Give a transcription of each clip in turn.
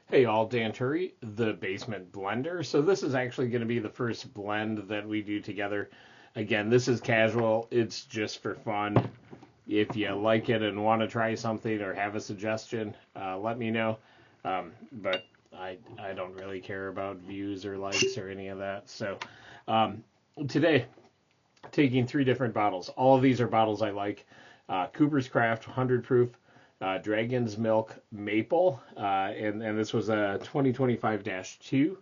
Hey all, Dan Turry, the Basement Blender. So this is actually going to be the first blend that we do together. Again, this is casual. It's just for fun. If you like it and want to try something or have a suggestion, let me know. But I don't really care about views or likes or any of that. So today, taking three different bottles. All of these are bottles I like. Cooper's Craft 100 proof, Dragon's Milk Maple, and this was a 2025-2.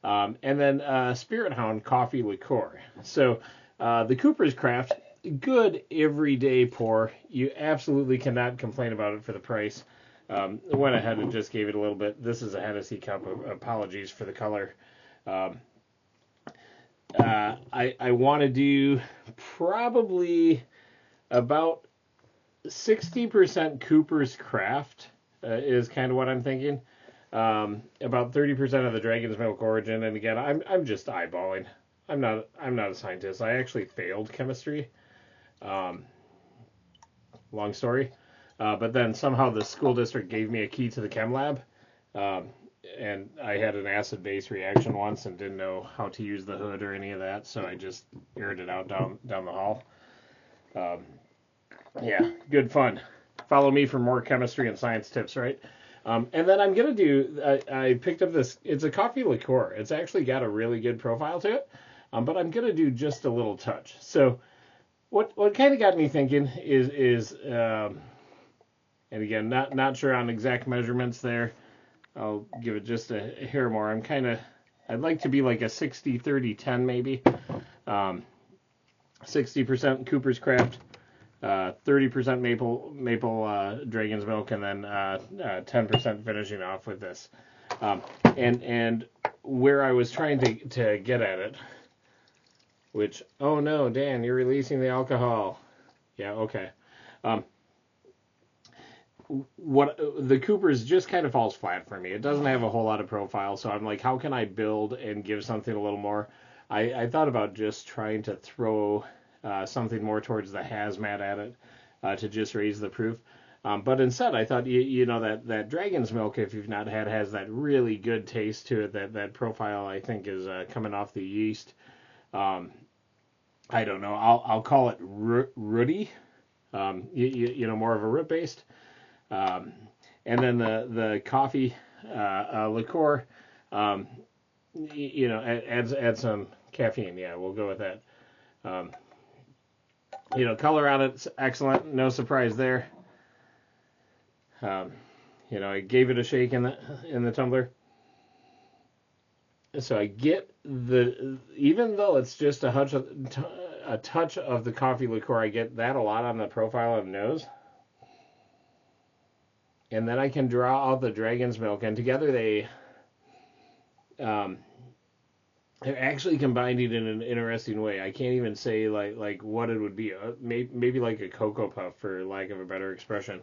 And then Spirit Hound Coffee Liqueur. So the Cooper's Craft, good everyday pour. You absolutely cannot complain about it for the price. Went ahead and just gave it a little bit. This is a Hennessy cup. Apologies for the color. I want to do probably about 60% Cooper's Craft is kind of what I'm thinking. About 30% of the Dragon's Milk Origin, and again, I'm just eyeballing. I'm not a scientist. I actually failed chemistry. Long story, but then somehow the school district gave me a key to the chem lab, and I had an acid-base reaction once and didn't know how to use the hood or any of that, so I just aired it out down the hall. Yeah, good fun. Follow me for more chemistry and science tips, right? And then I'm going to do, I picked up this, it's a coffee liqueur. It's actually got a really good profile to it, but I'm going to do just a little touch. So what kind of got me thinking is and again, not sure on exact measurements there. I'll give it just a hair more. I'd like to be like a 60-30-10 maybe. 60% Cooper's Craft, 30% maple Dragon's Milk, and then 10% finishing off with this. And where I was trying to get at it, which, oh no, Dan, you're releasing the alcohol. Yeah, okay. What the Cooper's just kind of falls flat for me. It doesn't have a whole lot of profile, so I'm like, how can I build and give something a little more? I thought about just trying to throw something more towards the hazmat at it to just raise the proof. But instead, I thought, you know, that Dragon's Milk, if you've not had, has that really good taste to it. That profile, I think, is coming off the yeast. I don't know. I'll call it rooty. You know, more of a root based. And then the coffee liqueur, you know, add some caffeine. Yeah, we'll go with that. You know, color on it's excellent. No surprise there. You know, I gave it a shake in the tumbler. So I get even though it's just a touch of the coffee liqueur, I get that a lot on the profile of nose. And then I can draw out the Dragon's Milk, and together they're actually combined it in an interesting way. I can't even say like what it would be. Maybe like a Cocoa Puff, for lack of a better expression.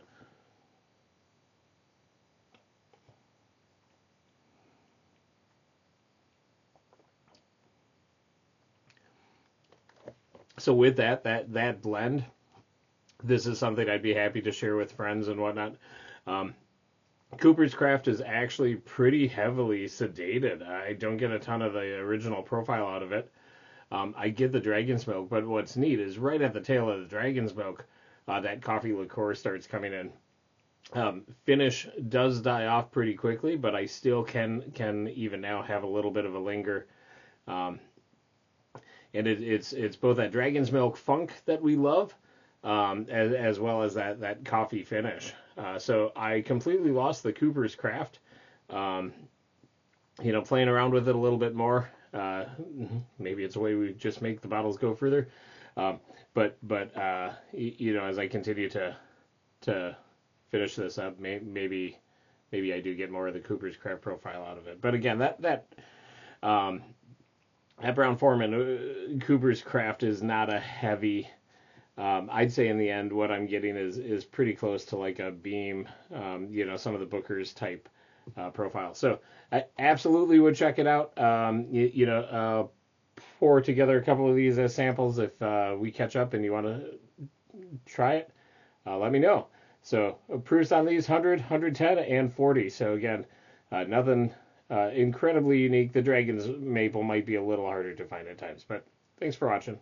So with that blend, this is something I'd be happy to share with friends and whatnot. Cooper's Craft is actually pretty heavily sedated. I don't get a ton of the original profile out of it. I get the Dragon's Milk, but what's neat is right at the tail of the Dragon's Milk, that coffee liqueur starts coming in. Finish does die off pretty quickly, but I still can even now have a little bit of a linger. And it's both that Dragon's Milk funk that we love, as well as that coffee finish. So I completely lost the Cooper's Craft. You know, playing around with it a little bit more. Maybe it's a way we just make the bottles go further. But you know, as I continue to finish this up, maybe I do get more of the Cooper's Craft profile out of it. But again, that Brown-Forman Cooper's Craft is not a heavy. I'd say in the end, what I'm getting is pretty close to like a Beam, you know, some of the Booker's type profile. So I absolutely would check it out. You know, pour together a couple of these as samples if we catch up and you want to try it. Let me know. So proofs on these 100, 110, and 40. So again, Nothing incredibly unique. The Dragon's Maple might be a little harder to find at times, but thanks for watching.